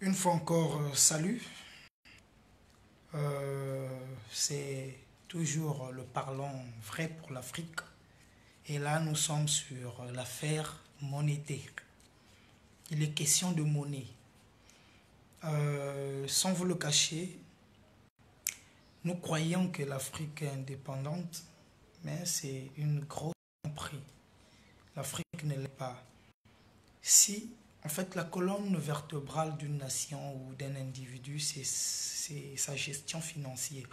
Une fois encore, salut. C'est toujours le parlant vrai pour l'Afrique. Et là, nous sommes sur l'affaire monétaire. Il est question de monnaie. Sans vous le cacher, nous croyons que l'Afrique est indépendante, mais c'est une grosse tromperie. L'Afrique ne l'est pas. Si, en fait, la colonne vertébrale d'une nation ou d'un individu, c'est sa gestion financière.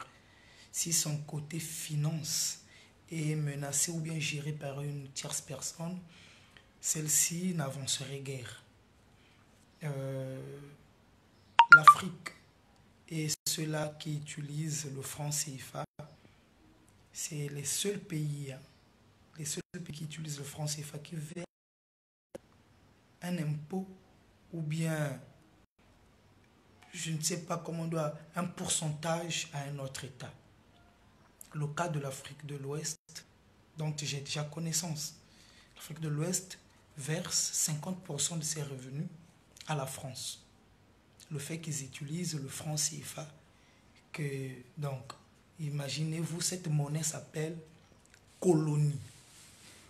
Si son côté finance est menacé ou bien géré par une tierce personne, celle-ci n'avancerait guère. Euh, L'Afrique et ceux-là qui utilisent le franc CFA, c'est les seuls pays, les seuls pays qui utilisent le franc CFA qui versent un impôt ou bien, je ne sais pas comment on doit, un pourcentage à un autre État. Le cas de l'Afrique de l'Ouest, dont j'ai déjà connaissance. L'Afrique de l'Ouest verse 50% de ses revenus à la France. Le fait qu'ils utilisent le franc CFA, que, donc, imaginez-vous, cette monnaie s'appelle colonie.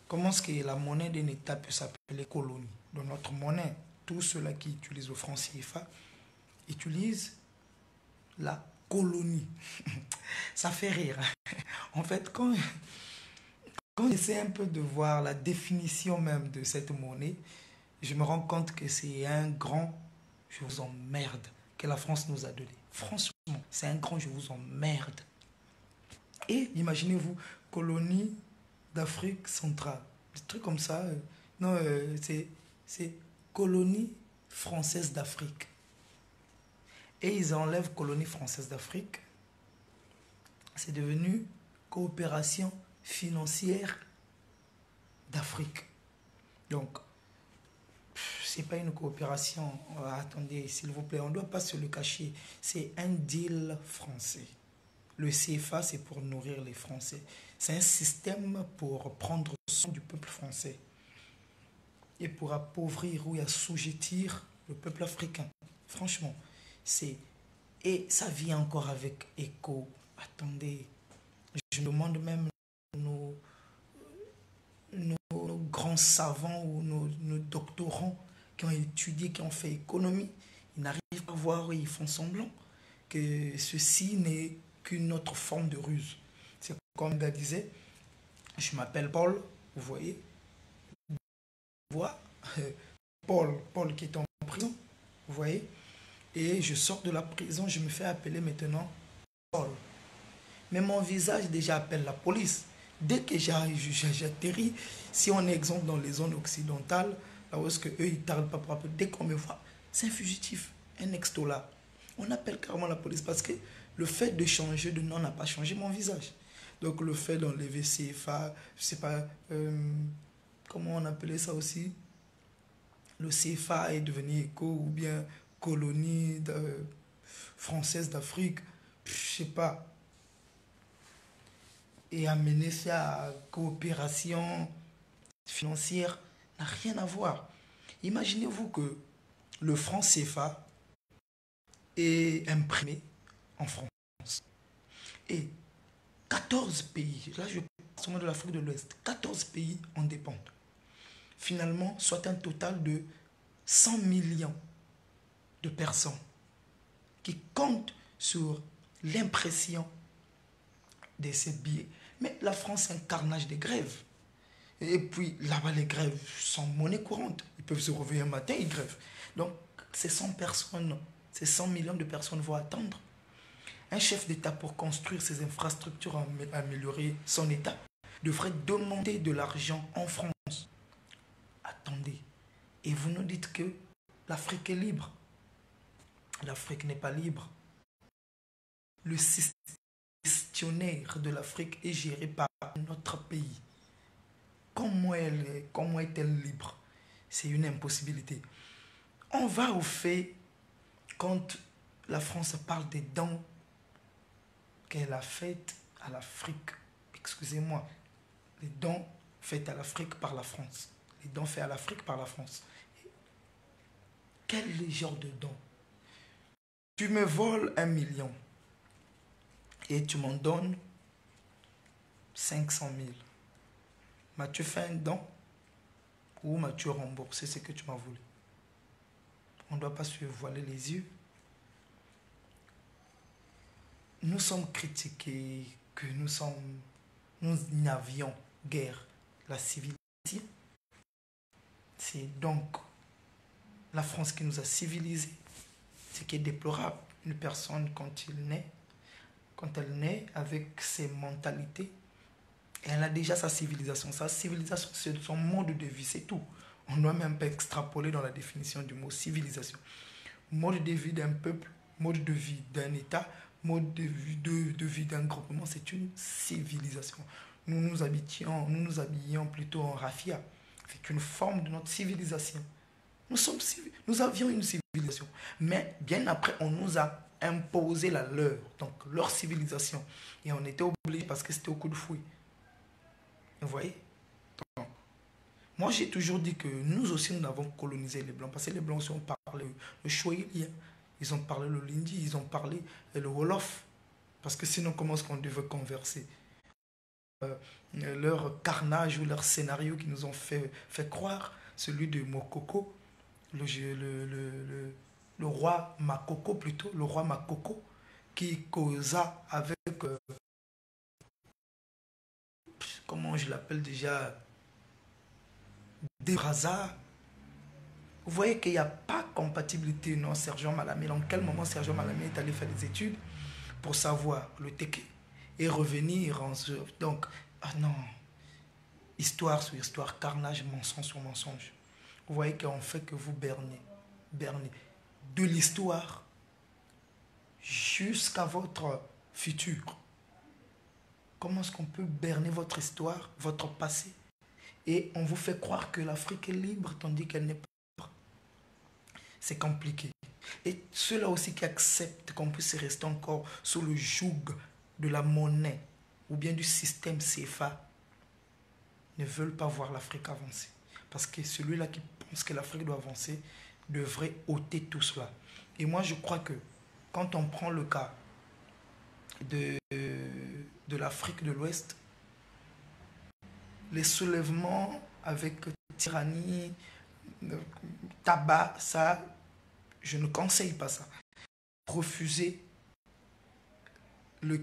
Comment est-ce que la monnaie d'un État peut s'appeler colonie? Dans notre monnaie, tous ceux-là qui utilisent le franc CFA utilisent la colonie. Ça fait rire. En fait, quand j'essaie un peu de voir la définition même de cette monnaie, je me rends compte que c'est un grand je vous emmerde que la France nous a donné. Franchement, c'est un grand je vous emmerde. Et imaginez-vous, colonie d'Afrique centrale. Des trucs comme ça. Non, c'est colonie française d'Afrique. Et ils enlèvent colonie française d'Afrique. C'est devenu coopération financière d'Afrique. Donc, c'est pas une coopération. Attendez, s'il vous plaît, on ne doit pas se le cacher. C'est un deal français. Le CFA, c'est pour nourrir les Français. C'est un système pour prendre soin du peuple français et pour appauvrir ou assujettir le peuple africain. Franchement, c'est... Et ça vient encore avec écho. Attendez, je me demande même nos, nos grands savants ou nos doctorants qui ont étudié, qui ont fait économie, ils n'arrivent pas à voir, ils font semblant que ceci n'est qu'une autre forme de ruse. C'est comme le gars disait, je m'appelle Paul, vous voyez, Paul qui est en prison, vous voyez, et je sors de la prison, je me fais appeler maintenant Paul. Mais mon visage déjà appelle la police. Dès que j'atterris, si on est exemple dans les zones occidentales, là où est-ce qu'eux ils tardent pas pour appeler, dès qu'on me voit, c'est un fugitif, un extola. On appelle carrément la police parce que le fait de changer de nom n'a pas changé mon visage. Donc le fait d'enlever CFA, je sais pas, comment on appelait ça aussi, le CFA est devenu éco ou bien colonie française d'Afrique, je sais pas, et amener ça à coopération financière n'a rien à voir. Imaginez-vous que le franc CFA est imprimé en France et 14 pays, là je parle de l'Afrique de l'Ouest, 14 pays en dépendent. Finalement, soit un total de 100 millions de personnes qui comptent sur l'impression de ces billets. Mais la France, c'est un carnage de grèves. Et puis là-bas, les grèves sont monnaie courante. Ils peuvent se réveiller un matin, ils grèvent. Donc, ces 100 personnes, ces 100 millions de personnes vont attendre. Un chef d'État, pour construire ses infrastructures, améliorer son État, devrait demander de l'argent en France. Attendez. Et vous nous dites que l'Afrique est libre. L'Afrique n'est pas libre. Le système gestionnaire de l'Afrique est géré par notre pays. Comment est-elle libre? C'est une impossibilité. On va au fait quand la France parle des dons qu'elle a faits à l'Afrique. Excusez-moi. Les dons faits à l'Afrique par la France. Les dons faits à l'Afrique par la France. Quel genre de dons? Tu me voles 1 million et tu m'en donnes 500 000. M'as-tu fait un don ou m'as-tu remboursé ce que tu m'as volé? On ne doit pas se voiler les yeux. Nous sommes critiqués que nous n'avions guère la civilisation. C'est donc la France qui nous a civilisés. Ce qui est déplorable. Une personne, quand elle naît avec ses mentalités, elle a déjà sa civilisation. Sa civilisation, c'est son mode de vie, c'est tout. On ne doit même pas extrapoler dans la définition du mot civilisation. Mode de vie d'un peuple, mode de vie d'un État, mode de vie d'un groupement, c'est une civilisation. Nous nous habillions plutôt en raffia. C'est une forme de notre civilisation. Nous avions une civilisation. Mais bien après, on nous a imposé la leur, donc leur civilisation. Et on était obligé parce que c'était au coup de fouet. Vous voyez? Donc, moi, j'ai toujours dit que nous aussi, nous avons colonisé les Blancs. Parce que les Blancs aussi ont parlé le Swahili, ils ont parlé le Lindi, ils ont parlé le Wolof. Parce que sinon, comment est-ce qu'on devait converser? Leur carnage ou leur scénario qui nous ont fait croire, celui de Mokoko, le roi Makoko plutôt, le roi Makoko, qui causa avec, comment je l'appelle déjà, des Brazza. Vous voyez qu'il n'y a pas compatibilité, non, Sergent Malamé. Dans quel moment Sergent Malamé est allé faire des études pour savoir le Téké et revenir en... Donc, ah non, histoire sur histoire, carnage, mensonge sur mensonge. Vous voyez qu'on fait que vous bernez de l'histoire jusqu'à votre futur. Comment est-ce qu'on peut berner votre histoire, votre passé, et on vous fait croire que l'Afrique est libre tandis qu'elle n'est pas libre? C'est compliqué. Et ceux-là aussi qui acceptent qu'on puisse rester encore sous le joug de la monnaie ou bien du système CFA ne veulent pas voir l'Afrique avancer. Parce que celui-là qui pense que l'Afrique doit avancer devrait ôter tout cela. Et moi, je crois que quand on prend le cas de l'Afrique de l'Ouest, les soulèvements avec tyrannie, tabac, ça, je ne conseille pas ça. Refuser le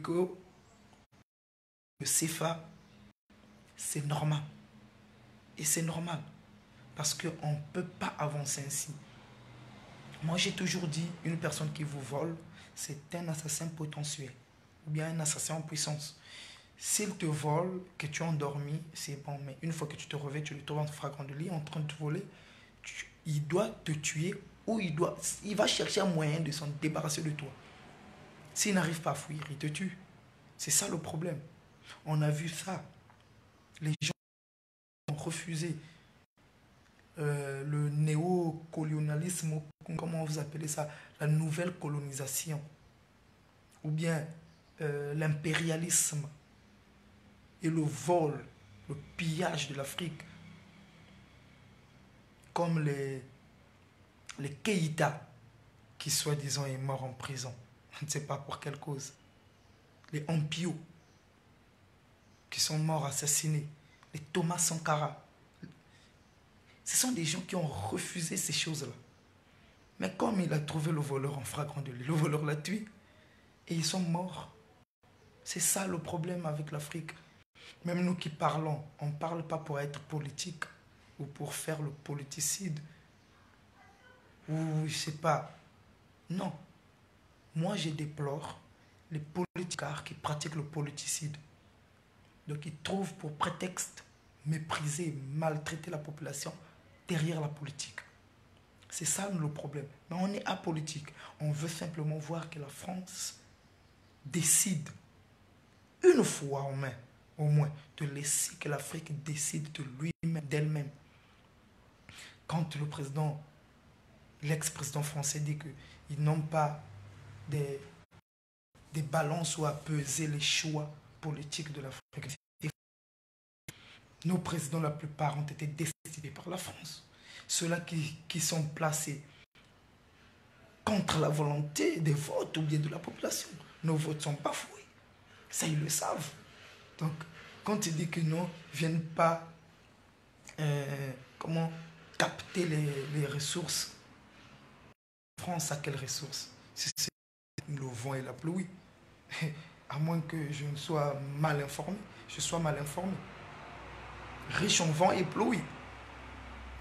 CFA, c'est normal. Et c'est normal. Parce qu'on ne peut pas avancer ainsi. Moi, j'ai toujours dit, une personne qui vous vole, c'est un assassin potentiel. Ou bien un assassin en puissance. S'il te vole, que tu es endormi, c'est bon. Mais une fois que tu te réveilles, tu le trouves en flagrant de lit, en train de te voler, il doit te tuer ou il va chercher un moyen de s'en débarrasser de toi. S'il n'arrive pas à fuir, il te tue. C'est ça le problème. On a vu ça. Les gens ont refusé le néocolonialisme, comment vous appelez ça, la nouvelle colonisation, ou bien l'impérialisme et le vol, le pillage de l'Afrique, comme les Keïta, qui soi-disant est mort en prison, on ne sait pas pour quelle cause, les Ampio, qui sont morts assassinés, les Thomas Sankara. Ce sont des gens qui ont refusé ces choses-là. Mais comme il a trouvé le voleur en flagrant délit, le voleur l'a tué et ils sont morts. C'est ça le problème avec l'Afrique. Même nous qui parlons, on ne parle pas pour être politique ou pour faire le politicide. Ou je ne sais pas. Non. Moi, je déplore les politicards qui pratiquent le politicide. Donc, ils trouvent pour prétexte mépriser, maltraiter la population derrière la politique. C'est ça le problème. Mais on est apolitique. On veut simplement voir que la France décide une fois au moins, de laisser que l'Afrique décide de lui-même, d'elle-même. Quand l'ex-président français dit qu'ils n'ont pas des balances où à peser les choix politiques de l'Afrique. Nos présidents, la plupart, ont été décidés par la France. Ceux-là qui sont placés contre la volonté des votes ou bien de la population. Nos votes sont bafoués. Ça, ils le savent. Donc, quand il dit que non, ils ne viennent pas comment capter les ressources. France a quelles ressources? C'est le vent et la pluie. À moins que je ne sois mal informé. Je sois mal informé. Riche en vent et pluie.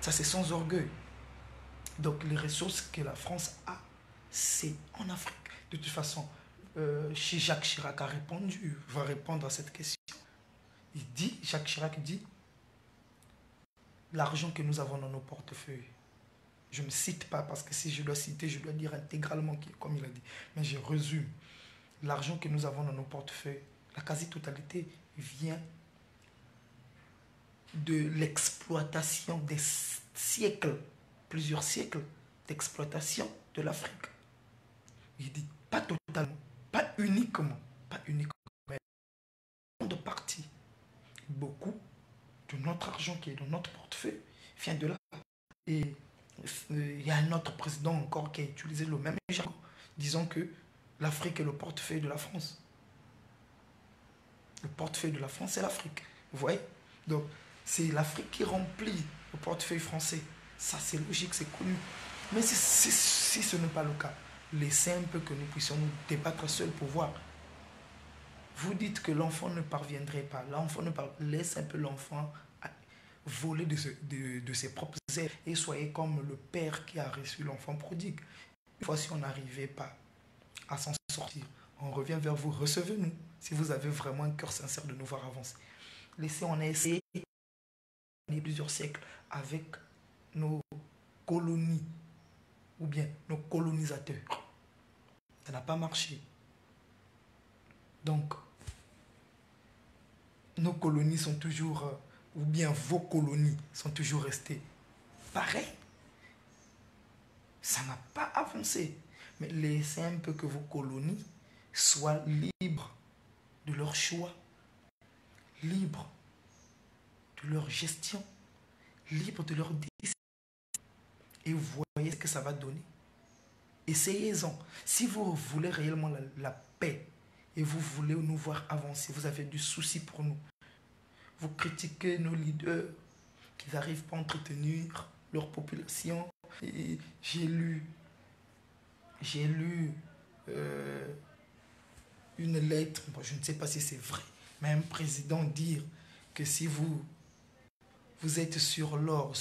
Ça, c'est sans orgueil. Donc, les ressources que la France a, c'est en Afrique. De toute façon, si Jacques Chirac a répondu, va répondre à cette question. Il dit, Jacques Chirac dit, l'argent que nous avons dans nos portefeuilles, je ne cite pas parce que si je dois citer, je dois dire intégralement comme il a dit. Mais je résume. L'argent que nous avons dans nos portefeuilles, la quasi-totalité vient de l'exploitation des siècles, plusieurs siècles d'exploitation de l'Afrique. Il dit pas totalement, pas uniquement, mais en grande partie. Beaucoup de notre argent qui est dans notre portefeuille vient de là. Et il y a un autre président encore qui a utilisé le même jargon, disant que l'Afrique est le portefeuille de la France. Le portefeuille de la France, c'est l'Afrique. Vous voyez? Donc, c'est l'Afrique qui remplit le portefeuille français. Ça, c'est logique, c'est connu. Mais si ce n'est pas le cas, laissez un peu que nous puissions nous débattre seuls pour voir. Vous dites que l'enfant ne parviendrait pas. Laisse un peu l'enfant voler de ses propres ailes et soyez comme le père qui a reçu l'enfant prodigue. Une fois si on n'arrivait pas à s'en sortir, on revient vers vous, recevez-nous si vous avez vraiment un cœur sincère de nous voir avancer. Laissez, on a essayé plusieurs siècles avec nos colonies ou bien nos colonisateurs. Ça n'a pas marché. Donc, nos colonies sont toujours, ou bien vos colonies sont toujours restées pareilles. Ça n'a pas avancé. Mais laissez un peu que vos colonies soient libres de leur choix, libres de leur gestion, libres de leur décision. Et vous voyez ce que ça va donner. Essayez-en. Si vous voulez réellement la paix et vous voulez nous voir avancer, vous avez du souci pour nous. Vous critiquez nos leaders qui n'arrivent pas à entretenir leur population. Et j'ai lu une lettre, bon, je ne sais pas si c'est vrai, mais un président dire que si vous êtes sur l'or,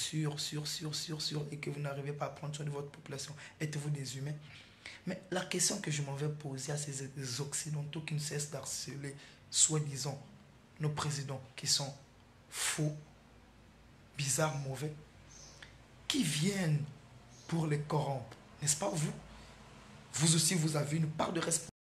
et que vous n'arrivez pas à prendre soin de votre population, êtes-vous des humains? Mais la question que je m'en vais poser à ces Occidentaux qui ne cessent d'harceler, soi-disant, nos présidents qui sont faux, bizarres, mauvais, qui viennent pour les corrompre, n'est-ce pas vous? Vous aussi, vous avez une part de responsabilité.